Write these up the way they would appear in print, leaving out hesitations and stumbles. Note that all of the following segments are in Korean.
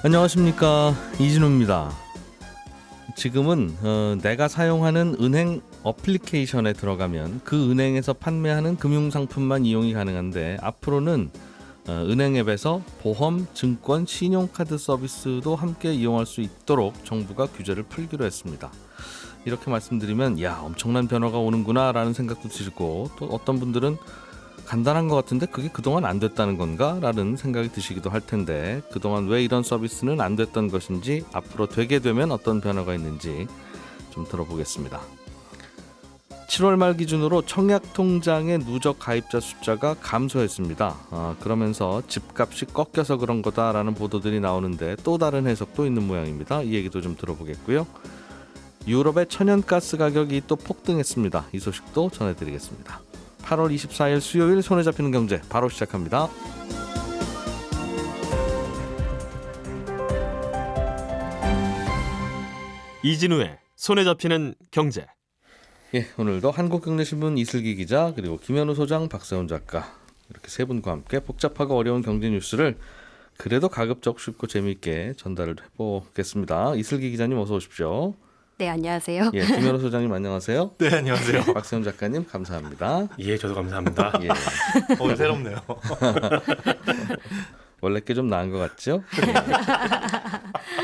안녕하십니까, 이진우입니다. 지금은 내가 사용하는 은행 어플리케이션에 들어가면 그 은행에서 판매하는 금융상품만 이용이 가능한데, 앞으로는 은행 앱에서 보험, 증권, 신용카드 서비스도 함께 이용할 수 있도록 정부가 규제를 풀기로 했습니다. 이렇게 말씀드리면 엄청난 변화가 오는구나 라는 생각도 들고, 또 어떤 분들은 간단한 것 같은데 그게 그동안 안 됐다는 건가? 라는 생각이 드시기도 할 텐데, 그동안 왜 이런 서비스는 안 됐던 것인지, 앞으로 되게 되면 어떤 변화가 있는지 좀 들어보겠습니다. 7월 말 기준으로 청약통장의 누적 가입자 숫자가 감소했습니다. 그러면서 집값이 꺾여서 그런 거다라는 보도들이 나오는데, 또 다른 해석도 있는 모양입니다. 이 얘기도 좀 들어보겠고요. 유럽의 천연가스 가격이 또 폭등했습니다. 이 소식도 전해드리겠습니다. 8월 24일 수요일 손에 잡히는 경제 바로 시작합니다. 이진우의 손에 잡히는 경제. 오늘도 한국경제신문 이슬기 기자, 그리고 김현우 소장, 박세훈 작가, 이렇게 세 분과 함께 복잡하고 어려운 경제 뉴스를 그래도 가급적 쉽고 재미있게 전달을 해보겠습니다. 이슬기 기자님 어서 오십시오. 네, 안녕하세요. 김현우 소장님 안녕하세요. 네, 안녕하세요. 박세훈 작가님 감사합니다. 예, 저도 감사합니다. 오늘 새롭네요. 원래 게 좀 나은 것 같죠?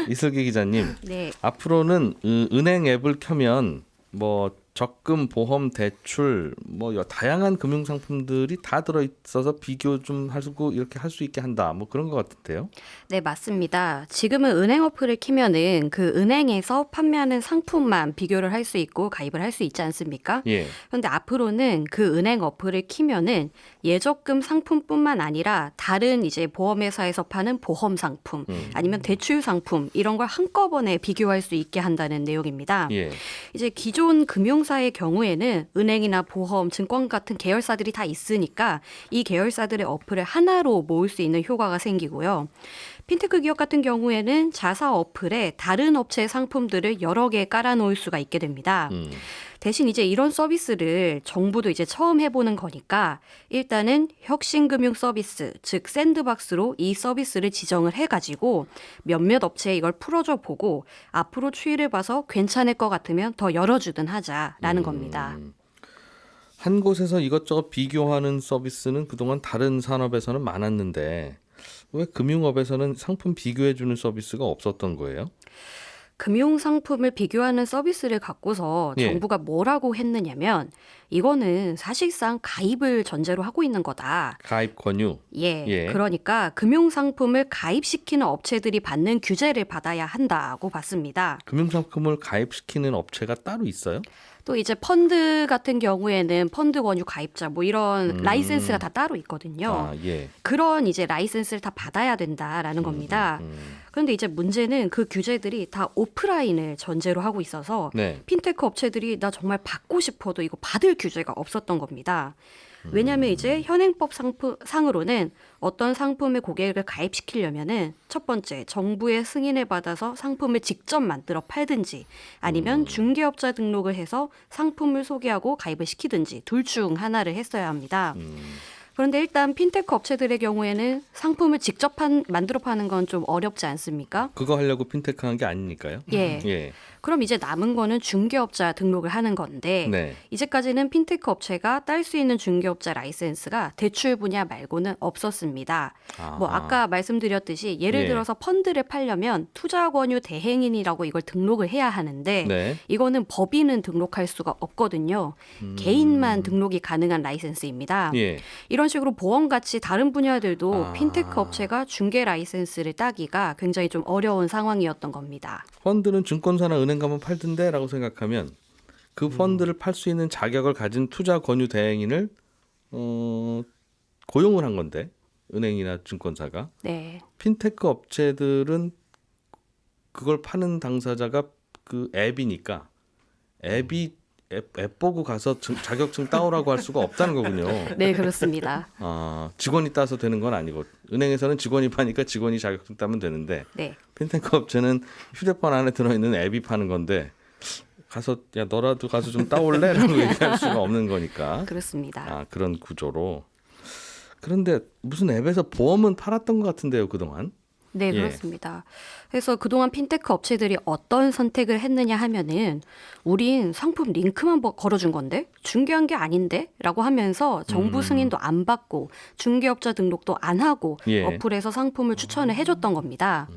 이슬기 기자님, 네. 앞으로는 은행 앱을 켜면 적금, 보험, 대출, 다양한 금융 상품들이 다 들어있어서 비교 좀 하고 이렇게 할 수 있게 한다, 그런 것 같은데요. 네, 맞습니다. 지금은 은행 어플을 키면은 그 은행에서 판매하는 상품만 비교를 할 수 있고 가입을 할 수 있지 않습니까? 예. 그런데 앞으로는 그 은행 어플을 키면은 예적금 상품뿐만 아니라 다른 이제 보험회사에서 파는 보험 상품, 아니면 대출 상품, 이런 걸 한꺼번에 비교할 수 있게 한다는 내용입니다. 예. 이제 기존 금융사의 경우에는 은행이나 보험, 증권 같은 계열사들이 다 있으니까 이 계열사들의 어플을 하나로 모을 수 있는 효과가 생기고요. 핀테크 기업 같은 경우에는 자사 어플에 다른 업체의 상품들을 여러 개 깔아놓을 수가 있게 됩니다. 대신 이제 이런 서비스를 정부도 이제 처음 해보는 거니까 일단은 혁신금융 서비스, 즉 샌드박스로 이 서비스를 지정을 해가지고 몇몇 업체에 이걸 풀어줘 보고 앞으로 추이를 봐서 괜찮을 것 같으면 더 열어주든 하자라는 겁니다. 한 곳에서 이것저것 비교하는 서비스는 그동안 다른 산업에서는 많았는데, 왜 금융업에서는 상품 비교해주는 서비스가 없었던 거예요? 금융 상품을 비교하는 서비스를 갖고서 정부가 뭐라고 했느냐면, 이거는 사실상 가입을 전제로 하고 있는 거다. 가입 권유. 그러니까 금융 상품을 가입시키는 업체들이 받는 규제를 받아야 한다고 봤습니다. 금융 상품을 가입시키는 업체가 따로 있어요? 또 이제 펀드 같은 경우에는 펀드 권유 가입자 이런 라이센스가 다 따로 있거든요. 그런 이제 라이센스를 다 받아야 된다라는 겁니다. 그런데 이제 문제는 그 규제들이 다 오프라인을 전제로 하고 있어서 핀테크 업체들이 나 정말 받고 싶어도 이거 받을 규제가 없었던 겁니다. 왜냐하면 이제 현행법 상으로는 어떤 상품의 고객을 가입시키려면은 첫 번째 정부의 승인을 받아서 상품을 직접 만들어 팔든지, 아니면 중개업자 등록을 해서 상품을 소개하고 가입을 시키든지 둘 중 하나를 했어야 합니다. 그런데 일단 핀테크 업체들의 경우에는 상품을 직접 만들어 파는 건 좀 어렵지 않습니까? 그거 하려고 핀테크 한 게 아니니까요. 그럼 이제 남은 거는 중개업자 등록을 하는 건데, 이제까지는 핀테크 업체가 딸 수 있는 중개업자 라이센스가 대출 분야 말고는 없었습니다. 아까 말씀드렸듯이 예를 들어서 펀드를 팔려면 투자권유 대행인이라고 이걸 등록을 해야 하는데 이거는 법인은 등록할 수가 없거든요. 개인만 등록이 가능한 라이센스입니다. 이런 식으로 보험같이 다른 분야들도 핀테크 업체가 중개 라이센스를 따기가 굉장히 좀 어려운 상황이었던 겁니다. 펀드는 증권사나 은행 가면 팔던데 라고 생각하면, 그 펀드를 팔 수 있는 자격을 가진 투자 권유 대행인을 고용을 한 건데, 은행이나 증권사가. 핀테크 업체들은 그걸 파는 당사자가 그 앱이니까 앱 보고 가서 자격증 따오라고 할 수가 없다는 거군요. 네, 그렇습니다. 직원이 따서 되는 건 아니고, 은행에서는 직원이 파니까 직원이 자격증 따면 되는데, 핀테크 업체는 휴대폰 안에 들어있는 앱이 파는 건데, 가서 너라도 가서 좀 따올래? 라고 얘기할 수가 없는 거니까. 그렇습니다. 그런 구조로. 그런데 무슨 앱에서 보험은 팔았던 것 같은데요, 그동안? 네, 예. 그렇습니다. 그래서 그동안 핀테크 업체들이 어떤 선택을 했느냐 하면은 우린 상품 링크만 걸어준 건데 중개한 게 아닌데 라고 하면서 정부 승인도 안 받고 중개업자 등록도 안 하고 예. 어플에서 상품을 추천을 해줬던 겁니다.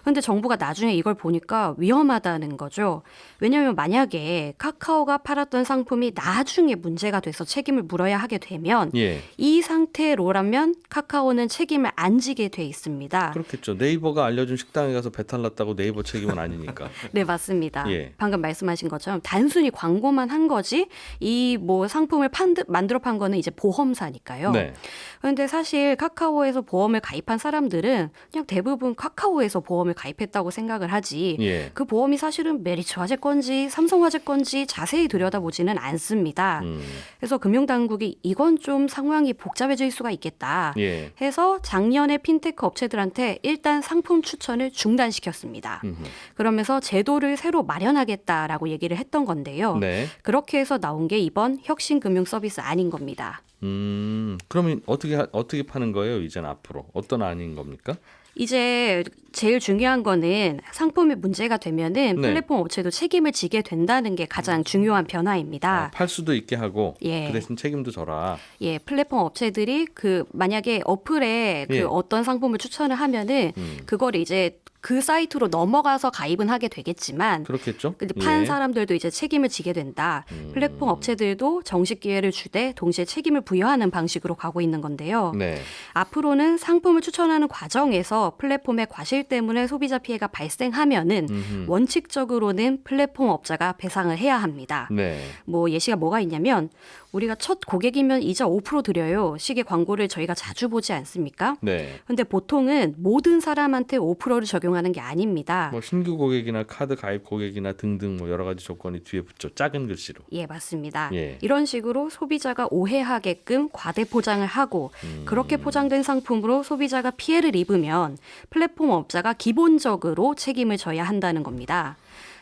그런데 정부가 나중에 이걸 보니까 위험하다는 거죠. 왜냐하면 만약에 카카오가 팔았던 상품이 나중에 문제가 돼서 책임을 물어야 하게 되면 예. 이 상태로라면 카카오는 책임을 안 지게 돼 있습니다. 그렇겠죠. 네이버가 알려준 식당에 가서 배탈 났다고 네이버 책임은 아니니까. 네, 맞습니다. 예. 방금 말씀하신 것처럼 단순히 광고만 한 거지 이 뭐 상품을 만들어 판 거는 이제 보험사니까요. 네. 그런데 사실 카카오에서 보험을 가입한 사람들은 그냥 대부분 카카오에서 보험을 가입했다고 생각을 하지 예. 그 보험이 사실은 메리츠화재 건지 삼성화재 건지 자세히 들여다보지는 않습니다. 그래서 금융당국이 이건 좀 상황이 복잡해질 수가 있겠다 예. 해서 작년에 핀테크 업체들한테 일단 상품 추천을 중단시켰습니다. 그러면서 제도를 새로 마련하겠다라고 얘기를 했던 건데요. 네. 그렇게 해서 나온 게 이번 혁신금융 서비스 안인 겁니다. 그러면 어떻게 파는 거예요? 이제는 앞으로 어떤 안인 겁니까? 이제 제일 중요한 거는 상품이 문제가 되면은 네. 플랫폼 업체도 책임을 지게 된다는 게 가장 중요한 변화입니다. 팔 수도 있게 하고 예. 그 대신 책임도 져라. 예, 플랫폼 업체들이 만약에 어플에 예. 어떤 상품을 추천을 하면은 그거를 이제 그 사이트로 넘어가서 가입은 하게 되겠지만 그렇겠죠. 근데 판 예. 사람들도 이제 책임을 지게 된다. 플랫폼 업체들도 정식 기회를 주되 동시에 책임을 부여하는 방식으로 가고 있는 건데요. 네. 앞으로는 상품을 추천하는 과정에서 플랫폼의 과실 때문에 소비자 피해가 발생하면은 원칙적으로는 플랫폼 업자가 배상을 해야 합니다. 네. 뭐 예시가 뭐가 있냐면 우리가 첫 고객이면 이자 5% 드려요. 식의 광고를 저희가 자주 보지 않습니까? 네. 근데 보통은 모든 사람한테 5%를 적용하는 게 아닙니다. 뭐 신규 고객이나 카드 가입 고객이나 등등 뭐 여러 가지 조건이 뒤에 붙죠. 작은 글씨로. 예, 맞습니다. 예. 이런 식으로 소비자가 오해하게끔 과대 포장을 하고 그렇게 포장된 상품으로 소비자가 피해를 입으면 플랫폼 업자가 기본적으로 책임을 져야 한다는 겁니다.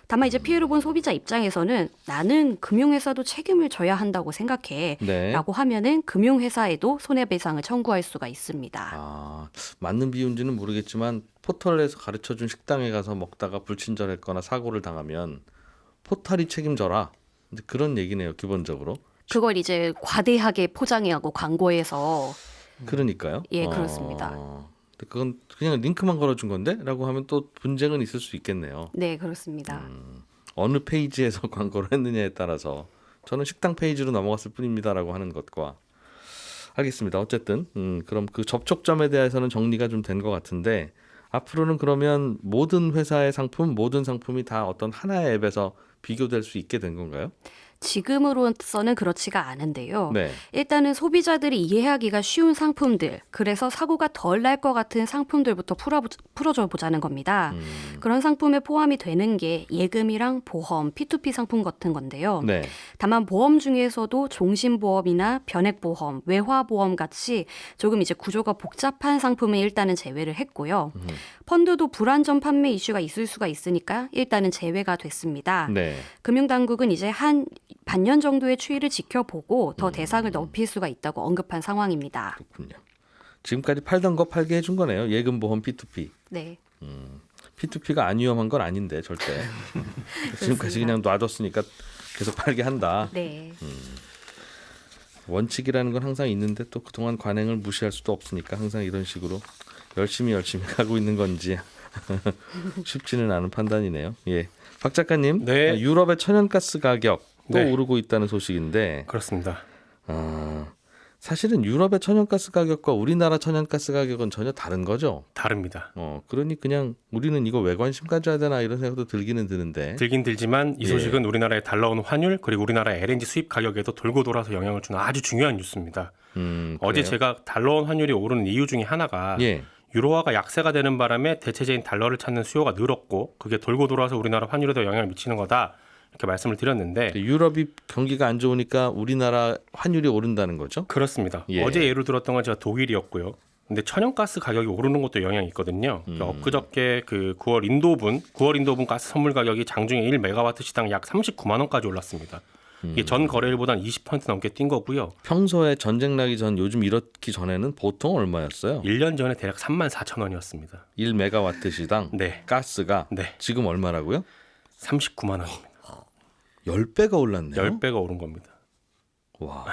다만 이제 피해를 본 소비자 입장에서는 나는 금융회사도 책임을 져야 한다고 생각해 네. 라고 하면은 금융회사에도 손해배상을 청구할 수가 있습니다. 아, 맞는 비유인지는 모르겠지만 포털에서 가르쳐준 식당에 가서 먹다가 불친절했거나 사고를 당하면 포털이 책임져라. 근데 그런 얘기네요, 기본적으로. 그걸 이제 과대하게 포장해하고 광고해서 그러니까요. 예, 그렇습니다. 근데 그건 그냥 링크만 걸어준 건데? 라고 하면 또 분쟁은 있을 수 있겠네요. 네, 그렇습니다. 어느 페이지에서 광고를 했느냐에 따라서 저는 식당 페이지로 넘어갔을 뿐입니다라고 하는 것과 알겠습니다. 어쨌든 그럼 그 접촉점에 대해서는 정리가 좀 된 것 같은데 앞으로는 그러면 모든 회사의 상품, 모든 상품이 다 어떤 하나의 앱에서 비교될 수 있게 된 건가요? 지금으로서는 그렇지가 않은데요. 네. 일단은 소비자들이 이해하기가 쉬운 상품들, 그래서 사고가 덜 날 것 같은 상품들부터 풀어줘 보자는 겁니다. 그런 상품에 포함이 되는 게 예금이랑 보험, P2P 상품 같은 건데요. 네. 다만 보험 중에서도 종신보험이나 변액보험, 외화보험 같이 조금 이제 구조가 복잡한 상품은 일단은 제외를 했고요. 펀드도 불안전 판매 이슈가 있을 수가 있으니까 일단은 제외가 됐습니다. 네. 금융당국은 이제 한 반년 정도의 추이를 지켜보고 더 대상을 넓힐 수가 있다고 언급한 상황입니다. 그렇군요. 지금까지 팔던 거 팔게 해준 거네요. 예금보험 P2P. 네. P2P가 안 위험한 건 아닌데 절대. 지금까지 그냥 놔뒀으니까 계속 팔게 한다. 네. 원칙이라는 건 항상 있는데 또 그동안 관행을 무시할 수도 없으니까 항상 이런 식으로 열심히 가고 있는 건지 쉽지는 않은 판단이네요. 예, 박 작가님, 네. 유럽의 천연가스 가격 또 네. 오르고 있다는 소식인데 그렇습니다. 사실은 유럽의 천연가스 가격과 우리나라 천연가스 가격은 전혀 다른 거죠. 다릅니다. 그러니 그냥 우리는 이거 왜 관심 가져야 되나 이런 생각도 들기는 드는데. 들긴 들지만 이 소식은 우리나라에 달러온 환율 그리고 우리나라 LNG 수입 가격에도 돌고 돌아서 영향을 주는 아주 중요한 뉴스입니다. 어제 그래요? 제가 달러원 환율이 오르는 이유 중에 하나가 예. 유로화가 약세가 되는 바람에 대체제인 달러를 찾는 수요가 늘었고 그게 돌고 돌아서 우리나라 환율에도 영향을 미치는 거다 이렇게 말씀을 드렸는데 유럽이 경기가 안 좋으니까 우리나라 환율이 오른다는 거죠? 그렇습니다. 예. 어제 예를 들었던 건 제가 독일이었고요. 근데 천연가스 가격이 오르는 것도 영향이 있거든요. 엊그저께 그 9월 인도분 가스 선물 가격이 장중에 1메가와트 시당 약 39만 원까지 올랐습니다. 이게 전 거래일보다는 20% 넘게 뛴 거고요. 평소에 전쟁 나기 전 요즘 이렇기 전에는 보통 얼마였어요? 1년 전에 대략 34,000원이었습니다. 1메가와트 시당 네. 가스가 네. 지금 얼마라고요? 39만 원입니다. 10배가 올랐네요. 10배가 오른 겁니다. 와.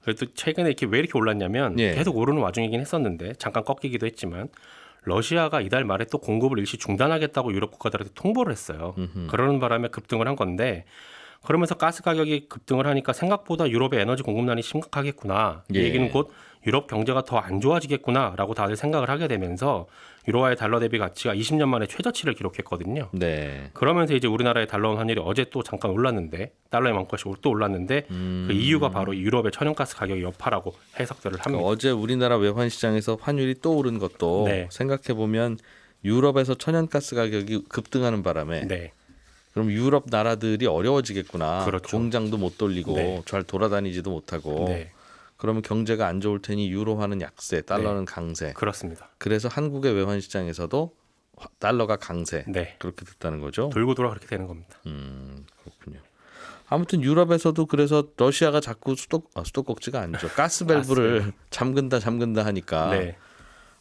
그래도 최근에 왜 이렇게 올랐냐면 예. 계속 오르는 와중이긴 했었는데 잠깐 꺾이기도 했지만 러시아가 이달 말에 또 공급을 일시 중단하겠다고 유럽 국가들한테 통보를 했어요. 그러는 바람에 급등을 한 건데 그러면서 가스 가격이 급등을 하니까 생각보다 유럽의 에너지 공급난이 심각하겠구나. 이 예. 얘기는 곧 유럽 경제가 더 안 좋아지겠구나라고 다들 생각을 하게 되면서 유로화의 달러 대비 가치가 20년 만에 최저치를 기록했거든요. 네. 그러면서 이제 우리나라의 달러 환율이 어제 또 잠깐 올랐는데 달러의 만큼씩 또 올랐는데 그 이유가 바로 유럽의 천연가스 가격의 여파라고 해석들을 합니다. 어제 우리나라 외환 시장에서 환율이 또 오른 것도 네. 생각해 보면 유럽에서 천연가스 가격이 급등하는 바람에 네. 그럼 유럽 나라들이 어려워지겠구나. 그렇죠. 공장도 못 돌리고 네. 잘 돌아다니지도 못하고 네. 그러면 경제가 안 좋을 테니 유로화는 약세, 달러는 강세. 그렇습니다. 그래서 한국의 외환 시장에서도 달러가 강세. 네. 그렇게 됐다는 거죠. 돌고 돌아 그렇게 되는 겁니다. 그렇군요. 아무튼 유럽에서도 그래서 러시아가 자꾸 수도꼭지가 아니죠. 가스 밸브를 잠근다 하니까 네.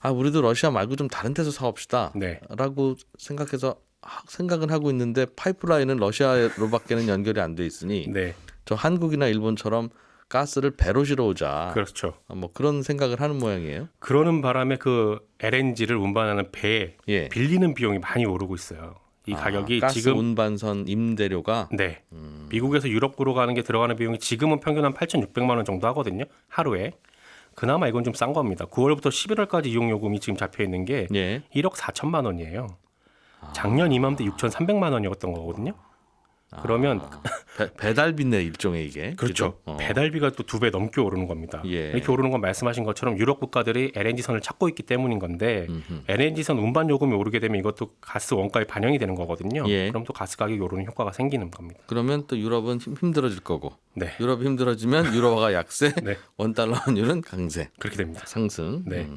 아 우리도 러시아 말고 좀 다른 데서 사옵시다. 네. 라고 생각해서 생각은 하고 있는데 파이프라인은 러시아로밖에는 연결이 안 돼 있으니 네. 저 한국이나 일본처럼 가스를 배로 실어오자. 그렇죠. 뭐 그런 생각을 하는 모양이에요. 그러는 바람에 그 LNG를 운반하는 배에 예. 빌리는 비용이 많이 오르고 있어요. 이 가격이 가스 지금 운반선 임대료가 네. 미국에서 유럽으로 가는 게 들어가는 비용이 지금은 평균 한 8,600만 원 정도 하거든요. 하루에. 그나마 이건 좀 싼 겁니다. 9월부터 11월까지 이용 요금이 지금 잡혀 있는 게 예. 1억 4천만 원이에요. 작년 이맘때 6,300만 원이었던 거거든요. 그러면 배달비네 일종의 이게. 그렇죠. 그죠? 배달비가 또 2배 넘게 오르는 겁니다. 예. 이렇게 오르는 건 말씀하신 것처럼 유럽 국가들이 LNG선을 찾고 있기 때문인 건데 LNG선 운반 요금이 오르게 되면 이것도 가스 원가에 반영이 되는 거거든요. 예. 그럼 또 가스 가격이 오르는 효과가 생기는 겁니다. 그러면 또 유럽은 힘들어질 거고. 네. 유럽이 힘들어지면 유로화가 약세, 네. 원달러 환율은 강세, 그렇게 됩니다. 상승. 네.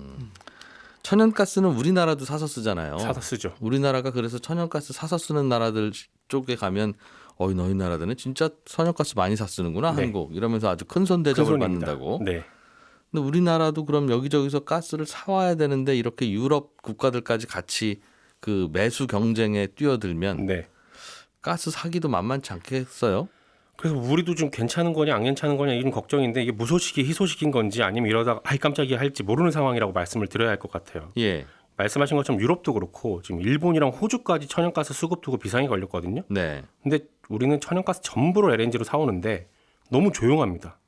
천연가스는 우리나라도 사서 쓰잖아요. 사서 쓰죠. 우리나라가 그래서 천연가스 사서 쓰는 나라들 쪽에 가면 너희 나라들은 진짜 천연가스 많이 사 쓰는구나. 네. 한국 이러면서 아주 큰 손 대접을 큰 손입니다. 받는다고. 네. 근데 우리나라도 그럼 여기저기서 가스를 사와야 되는데 이렇게 유럽 국가들까지 같이 그 매수 경쟁에 뛰어들면 네. 가스 사기도 만만치 않겠어요? 그래서 우리도 좀 괜찮은 거냐 안 괜찮은 거냐 이런 걱정인데 이게 무소식이 희소식인 건지 아니면 이러다가 아이 깜짝이야 할지 모르는 상황이라고 말씀을 드려야 할 것 같아요. 예. 말씀하신 것처럼 유럽도 그렇고 지금 일본이랑 호주까지 천연가스 수급 두고 비상이 걸렸거든요. 네. 근데 우리는 천연가스 전부를 LNG로 사오는데 너무 조용합니다.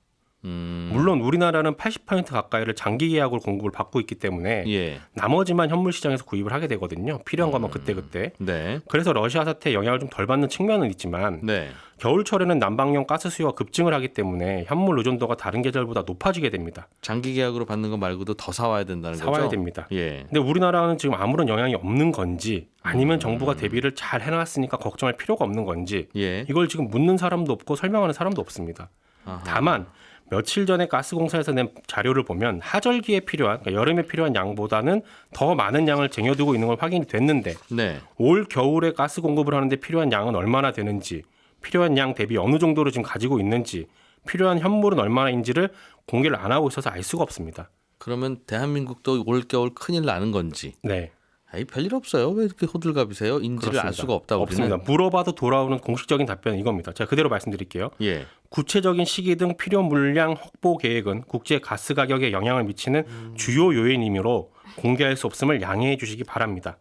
물론 우리나라는 80% 가까이를 장기 계약으로 공급을 받고 있기 때문에 예. 나머지만 현물 시장에서 구입을 하게 되거든요. 필요한 것만 그때그때. 네. 그래서 러시아 사태에 영향을 좀 덜 받는 측면은 있지만 네. 겨울철에는 난방용 가스 수요가 급증을 하기 때문에 현물 의존도가 다른 계절보다 높아지게 됩니다. 장기 계약으로 받는 거 말고도 더 사와야 된다는 거죠? 사와야 됩니다. 예. 근데 우리나라는 지금 아무런 영향이 없는 건지 아니면 정부가 대비를 잘 해놨으니까 걱정할 필요가 없는 건지 예. 이걸 지금 묻는 사람도 없고 설명하는 사람도 없습니다. 아하. 다만 며칠 전에 가스공사에서 낸 자료를 보면 하절기에 필요한 그러니까 여름에 필요한 양보다는 더 많은 양을 쟁여두고 있는 걸 확인이 됐는데 네. 올 겨울에 가스 공급을 하는데 필요한 양은 얼마나 되는지 필요한 양 대비 어느 정도로 지금 가지고 있는지 필요한 현물은 얼마나인지를 공개를 안 하고 있어서 알 수가 없습니다. 그러면 대한민국도 올겨울 큰일 나는 건지. 네. 아이 별일 없어요. 왜 이렇게 호들갑이세요? 인지를 그렇습니다. 알 수가 없다 우리는. 없습니다. 물어봐도 돌아오는 공식적인 답변은 이겁니다. 제가 그대로 말씀드릴게요. 예. 구체적인 시기 등 필요 물량 확보 계획은 국제 가스 가격에 영향을 미치는 주요 요인이므로 공개할 수 없음을 양해해 주시기 바랍니다.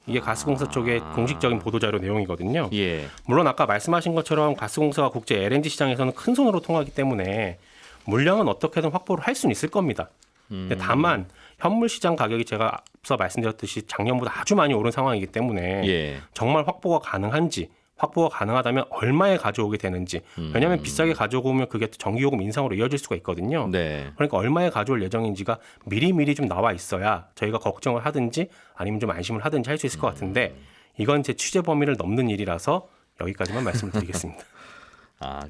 이게 가스공사 쪽의 공식적인 보도자료 내용이거든요. 예. 물론 아까 말씀하신 것처럼 가스공사가 국제 LNG 시장에서는 큰 손으로 통하기 때문에 물량은 어떻게든 확보를 할 수는 있을 겁니다. 근데 다만 현물 시장 가격이 제가 앞서 말씀드렸듯이 작년보다 아주 많이 오른 상황이기 때문에 예. 정말 확보가 가능한지 확보가 가능하다면 얼마에 가져오게 되는지 왜냐하면 비싸게 가져오면 그게 또 전기요금 인상으로 이어질 수가 있거든요. 네. 그러니까 얼마에 가져올 예정인지가 미리미리 좀 나와 있어야 저희가 걱정을 하든지 아니면 좀 안심을 하든지 할 수 있을 것 같은데 이건 제 취재 범위를 넘는 일이라서 여기까지만 말씀을 드리겠습니다.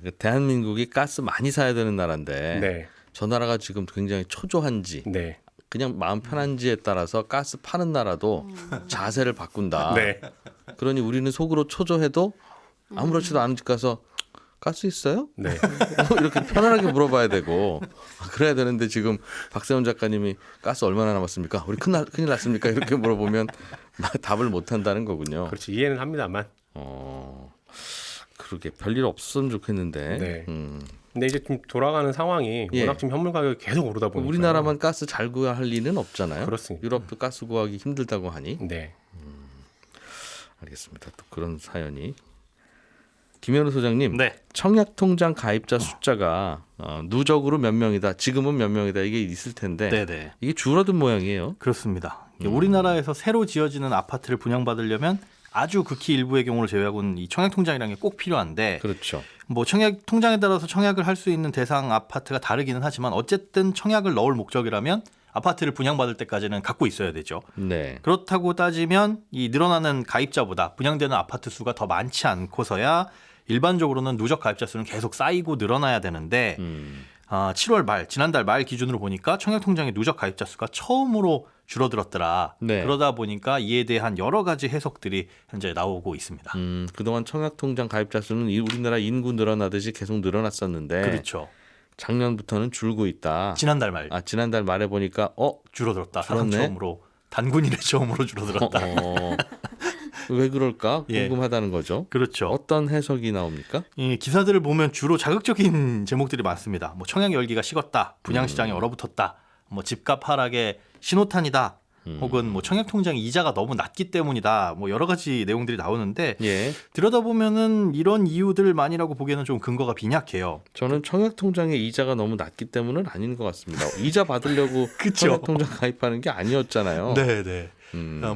그 대한민국이 가스 많이 사야 되는 나라인데 네. 저 나라가 지금 굉장히 초조한지 네. 그냥 마음 편한지에 따라서 가스 파는 나라도 자세를 바꾼다. 네. 그러니 우리는 속으로 초조해도 아무렇지도 않은 집 가서 가스 있어요? 네. 이렇게 편안하게 물어봐야 되고 그래야 되는데 지금 박세훈 작가님이 가스 얼마나 남았습니까? 우리 큰일 났습니까? 이렇게 물어보면 답을 못 한다는 거군요. 그렇죠. 이해는 합니다만. 그러게 별일 없었으면 좋겠는데. 네. 근데 이제 좀 돌아가는 상황이 예. 워낙 지금 현물 가격이 계속 오르다 보니까 우리나라만 가스 잘 구할 리는 없잖아요. 그렇습니다. 유럽도 가스 구하기 힘들다고 하니. 네. 알겠습니다. 또 그런 사연이. 김현우 소장님, 네. 청약통장 가입자 숫자가 누적으로 몇 명이다, 지금은 몇 명이다 이게 있을 텐데 네네. 이게 줄어든 모양이에요. 그렇습니다. 우리나라에서 새로 지어지는 아파트를 분양받으려면 아주 극히 일부의 경우를 제외하고는 이 청약통장이라는 게 꼭 필요한데 그렇죠. 뭐 청약통장에 따라서 청약을 할 수 있는 대상 아파트가 다르기는 하지만 어쨌든 청약을 넣을 목적이라면 아파트를 분양받을 때까지는 갖고 있어야 되죠. 네. 그렇다고 따지면 이 늘어나는 가입자보다 분양되는 아파트 수가 더 많지 않고서야 일반적으로는 누적 가입자 수는 계속 쌓이고 늘어나야 되는데 7월 말 지난달 말 기준으로 보니까 청약통장의 누적 가입자 수가 처음으로 줄어들었더라. 네. 그러다 보니까 이에 대한 여러 가지 해석들이 현재 나오고 있습니다. 그동안 청약통장 가입자 수는 우리나라 인구 늘어나듯이 계속 늘어났었는데 그렇죠. 작년부터는 줄고 있다. 지난달 말 지난달 말에 보니까 줄어들었다. 사상 줄었네? 처음으로 단군 이래 처음으로 줄어들었다. 왜 그럴까 예. 궁금하다는 거죠. 그렇죠. 어떤 해석이 나옵니까? 이 기사들을 보면 주로 자극적인 제목들이 많습니다. 뭐 청약 열기가 식었다, 분양 시장이 얼어붙었다, 뭐 집값 하락의 신호탄이다, 혹은 뭐 청약 통장 이자가 너무 낮기 때문이다, 뭐 여러 가지 내용들이 나오는데 예. 들여다보면은 이런 이유들만이라고 보기에는 좀 근거가 빈약해요. 저는 청약통장의 이자가 너무 낮기 때문은 아닌 것 같습니다. 이자 받으려고 그쵸. 청약통장 가입하는 게 아니었잖아요. 네.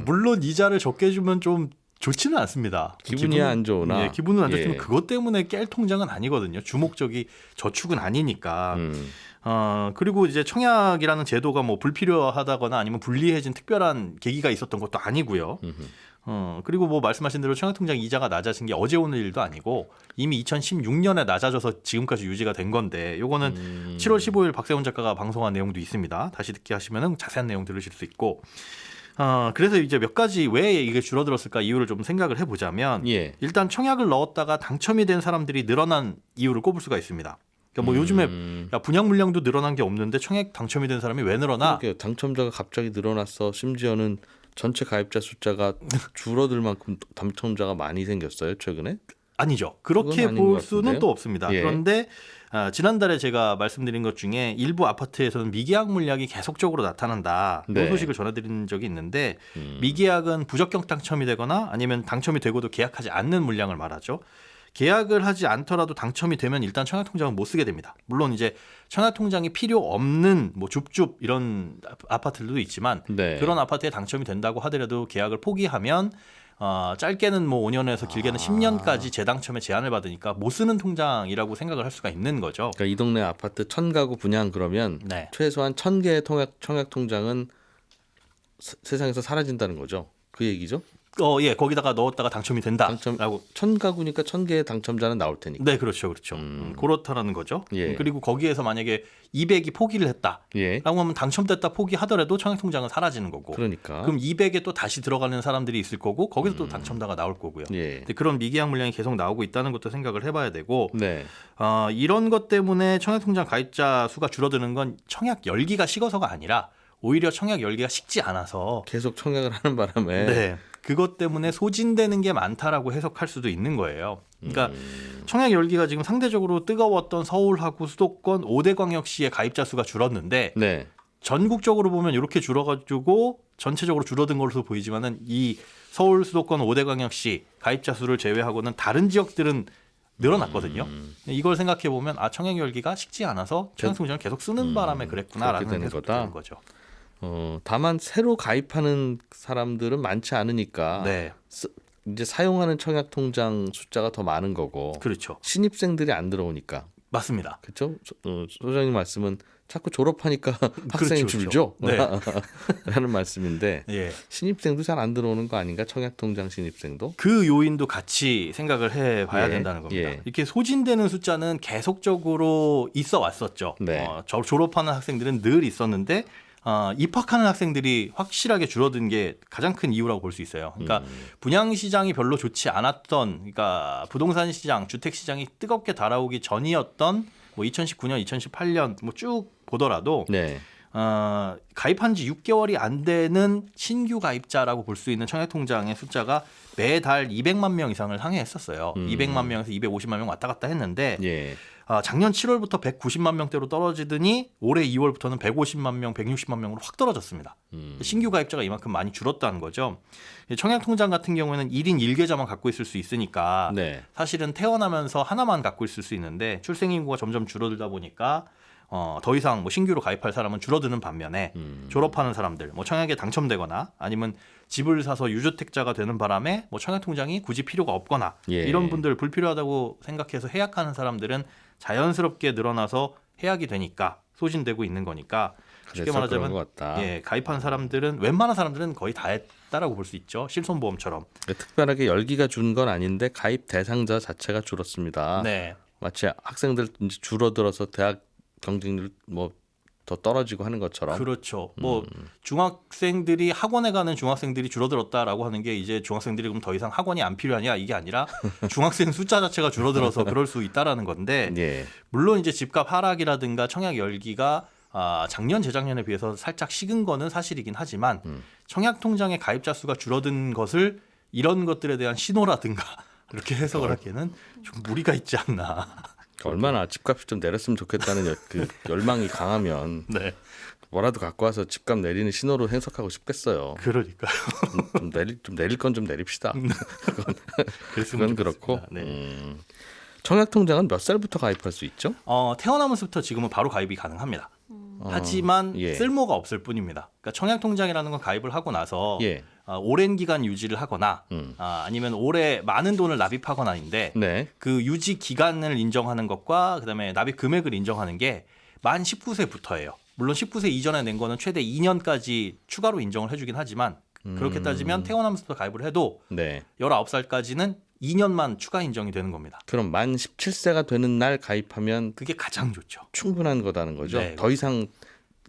물론 이자를 적게 주면 좀 좋지는 않습니다. 기분이 안 좋으나. 기분은 안 좋지만 예. 그것 때문에 깰 통장은 아니거든요. 주목적이 저축은 아니니까. 그리고 이제 청약이라는 제도가 뭐 불필요하다거나 아니면 불리해진 특별한 계기가 있었던 것도 아니고요. 그리고 뭐 말씀하신 대로 청약통장 이자가 낮아진 게 어제 오늘 일도 아니고 이미 2016년에 낮아져서 지금까지 유지가 된 건데 요거는 7월 15일 박세훈 작가가 방송한 내용도 있습니다. 다시 듣기 하시면은 자세한 내용 들으실 수 있고. 그래서 이제 몇 가지 왜 이게 줄어들었을까 이유를 좀 생각을 해보자면 예. 일단 청약을 넣었다가 당첨이 된 사람들이 늘어난 이유를 꼽을 수가 있습니다. 그러니까 뭐 요즘에 야, 분양 물량도 늘어난 게 없는데 청약 당첨이 된 사람이 왜 늘어나? 그러게요. 당첨자가 갑자기 늘어났어. 심지어는 전체 가입자 숫자가 줄어들 만큼 당첨자가 많이 생겼어요. 최근에? 아니죠. 그건 그렇게 아닌 볼 것 수는 같은데요? 또 없습니다. 예. 그런데 지난달에 제가 말씀드린 것 중에 일부 아파트에서는 미계약 물량이 계속적으로 나타난다. 네. 이 소식을 전해드린 적이 있는데 미계약은 부적격 당첨이 되거나 아니면 당첨이 되고도 계약하지 않는 물량을 말하죠. 계약을 하지 않더라도 당첨이 되면 일단 청약통장은 못 쓰게 됩니다. 물론 이제 청약통장이 필요 없는 뭐 줍줍 이런 아파트들도 있지만 네. 그런 아파트에 당첨이 된다고 하더라도 계약을 포기하면 짧게는 뭐 5년에서 길게는 10년까지 재당첨에 제한을 받으니까 못 쓰는 통장이라고 생각을 할 수가 있는 거죠. 그러니까 이 동네 아파트 1000가구 분양 그러면 네. 최소한 1000개의 청약통장은 세상에서 사라진다는 거죠. 그 얘기죠. 예, 거기다가 넣었다가 당첨이 된다라고. 1000가구니까 1000개의 당첨자는 나올 테니까. 네, 그렇죠. 그렇다라는 거죠. 예. 그리고 거기에서 만약에 200이 포기를 했다라고 예. 하면 당첨됐다 포기하더라도 청약통장은 사라지는 거고. 그러니까. 그럼 200에 또 다시 들어가는 사람들이 있을 거고 거기서 또 당첨자가 나올 거고요. 예. 근데 그런 미계약 물량이 계속 나오고 있다는 것도 생각을 해봐야 되고 네. 이런 것 때문에 청약통장 가입자 수가 줄어드는 건 청약 열기가 식어서가 아니라 오히려 청약 열기가 식지 않아서 계속 청약을 하는 바람에 네. 그것 때문에 소진되는 게 많다라고 해석할 수도 있는 거예요. 그러니까 청약 열기가 지금 상대적으로 뜨거웠던 서울하고 수도권 5대 광역시의 가입자 수가 줄었는데 네. 전국적으로 보면 이렇게 줄어가지고 전체적으로 줄어든 걸로 보이지만은 이 서울 수도권 5대 광역시 가입자 수를 제외하고는 다른 지역들은 늘어났거든요. 이걸 생각해 보면 청약 열기가 식지 않아서 청약통장을 계속 쓰는 바람에 그랬구나라는 그렇게 되는 해석이 거다. 되는 거죠. 다만 새로 가입하는 사람들은 많지 않으니까 네, 이제 사용하는 청약통장 숫자가 더 많은 거고 그렇죠. 신입생들이 안 들어오니까 맞습니다. 그렇죠? 소장님 말씀은 자꾸 졸업하니까 학생이 그렇죠. 줄죠? 네. 라는 말씀인데 예. 신입생도 잘 안 들어오는 거 아닌가? 청약통장 신입생도? 그 요인도 같이 생각을 해봐야 예, 된다는 겁니다. 예. 이렇게 소진되는 숫자는 계속적으로 있어 왔었죠. 네. 졸업하는 학생들은 늘 있었는데 입학하는 학생들이 확실하게 줄어든 게 가장 큰 이유라고 볼 수 있어요. 그러니까 분양 시장이 별로 좋지 않았던, 그러니까 부동산 시장, 주택 시장이 뜨겁게 달아오기 전이었던 뭐 2019년, 2018년 뭐 쭉 보더라도 네. 가입한 지 6개월이 안 되는 신규 가입자라고 볼 수 있는 청약통장의 숫자가 매달 200만 명 이상을 상회했었어요. 200만 명에서 250만 명 왔다 갔다 했는데 예. 작년 7월부터 190만 명대로 떨어지더니 올해 2월부터는 150만 명, 160만 명으로 확 떨어졌습니다. 신규 가입자가 이만큼 많이 줄었다는 거죠. 청약통장 같은 경우에는 1인 1계좌만 갖고 있을 수 있으니까 네. 사실은 태어나면서 하나만 갖고 있을 수 있는데 출생인구가 점점 줄어들다 보니까 더 이상 뭐 신규로 가입할 사람은 줄어드는 반면에 졸업하는 사람들, 뭐 청약에 당첨되거나 아니면 집을 사서 유주택자가 되는 바람에 뭐 청약통장이 굳이 필요가 없거나 예. 이런 분들 불필요하다고 생각해서 해약하는 사람들은 자연스럽게 늘어나서 해약이 되니까 소진되고 있는 거니까 쉽게 그래서 그런 말하자면 것 같다. 예, 가입한 사람들은 웬만한 사람들은 거의 다 했다라고 볼 수 있죠. 실손보험처럼. 특별하게 열기가 준 건 아닌데 가입 대상자 자체가 줄었습니다. 네. 마치 학생들 이제 줄어들어서 대학 경쟁률 뭐 더 떨어지고 하는 것처럼. 그렇죠. 뭐 중학생들이 학원에 가는 중학생들이 줄어들었다라고 하는 게 이제 중학생들이 그럼 더 이상 학원이 안 필요하냐 이게 아니라 중학생 숫자 자체가 줄어들어서 그럴 수 있다라는 건데 예. 물론 이제 집값 하락이라든가 청약 열기가 작년 재작년에 비해서 살짝 식은 거는 사실이긴 하지만 청약 통장의 가입자 수가 줄어든 것을 이런 것들에 대한 신호라든가 이렇게 해석을 하기에는 좀 무리가 있지 않나. 얼마나 집값이 좀 내렸으면 좋겠다는 그 열망이 강하면 네. 뭐라도 갖고 와서 집값 내리는 신호로 해석하고 싶겠어요. 그러니까요. 좀 내릴 건 좀 내립시다. 그랬으면 그건 그렇고. 좋겠습니다. 네. 청약 통장은 몇 살부터 가입할 수 있죠? 태어나면서부터 지금은 바로 가입이 가능합니다. 하지만 예. 쓸모가 없을 뿐입니다. 그러니까 청약통장이라는 건 가입을 하고 나서 예. 오랜 기간 유지를 하거나 아니면 오래 많은 돈을 납입하거나인데 네. 그 유지 기간을 인정하는 것과 그다음에 납입 금액을 인정하는 게 만 19세부터예요. 물론 19세 이전에 낸 거는 최대 2년까지 추가로 인정을 해주긴 하지만 그렇게 따지면 태어나면서부터 가입을 해도 네. 19살까지는 2년만 추가 인정이 되는 겁니다. 그럼 만 17세가 되는 날 가입하면 그게 가장 좋죠. 충분한 거다는 거죠. 네, 더 이상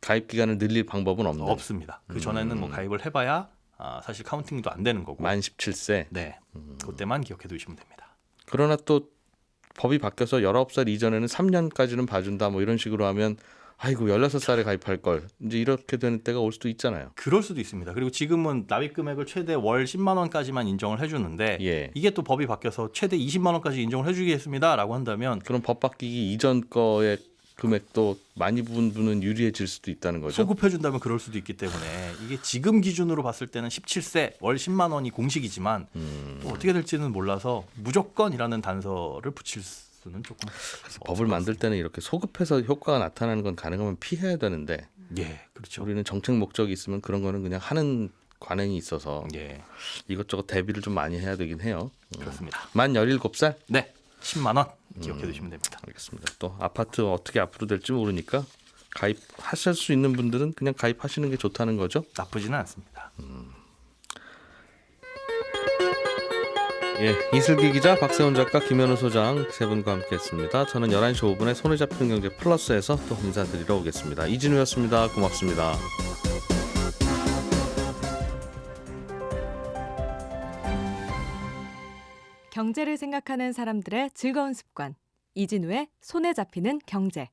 가입 기간을 늘릴 방법은 없는. 없습니다. 그 전에는 뭐 가입을 해봐야 사실 카운팅도 안 되는 거고. 만 17세. 네, 그때만 기억해 두시면 됩니다. 그러나 또 법이 바뀌어서 19살 이전에는 3년까지는 봐준다 뭐 이런 식으로 하면 아이고 16살에 가입할 걸 이제 이렇게 되는 때가 올 수도 있잖아요. 그럴 수도 있습니다. 그리고 지금은 납입 금액을 최대 월 10만 원까지만 인정을 해주는데 예. 이게 또 법이 바뀌어서 최대 20만 원까지 인정을 해주겠습니다라고 한다면 그럼 법 바뀌기 이전 거의 금액도 많이 부은 분은 유리해질 수도 있다는 거죠. 소급해준다면 그럴 수도 있기 때문에 이게 지금 기준으로 봤을 때는 17세 월 10만 원이 공식이지만 또 어떻게 될지는 몰라서 무조건이라는 단서를 붙일 수는 조금 법을 만들 때는 이렇게 소급해서 효과가 나타나는 건 가능하면 피해야 되는데 예, 그렇죠. 우리는 정책 목적이 있으면 그런 거는 그냥 하는 관행이 있어서 예, 이것저것 대비를 좀 많이 해야 되긴 해요. 그렇습니다. 만 17살? 네, 10만 원 기억해 두시면 됩니다. 알겠습니다. 또 아파트 어떻게 앞으로 될지 모르니까 가입하실 수 있는 분들은 그냥 가입하시는 게 좋다는 거죠. 나쁘지는 않습니다. 예, 이슬기 기자, 박세훈 작가, 김현우 소장 세 분과 함께했습니다. 저는 11시 5분에 손에 잡히는 경제 플러스에서 또 인사드리러 오겠습니다. 이진우였습니다. 고맙습니다. 경제를 생각하는 사람들의 즐거운 습관. 이진우의 손에 잡히는 경제.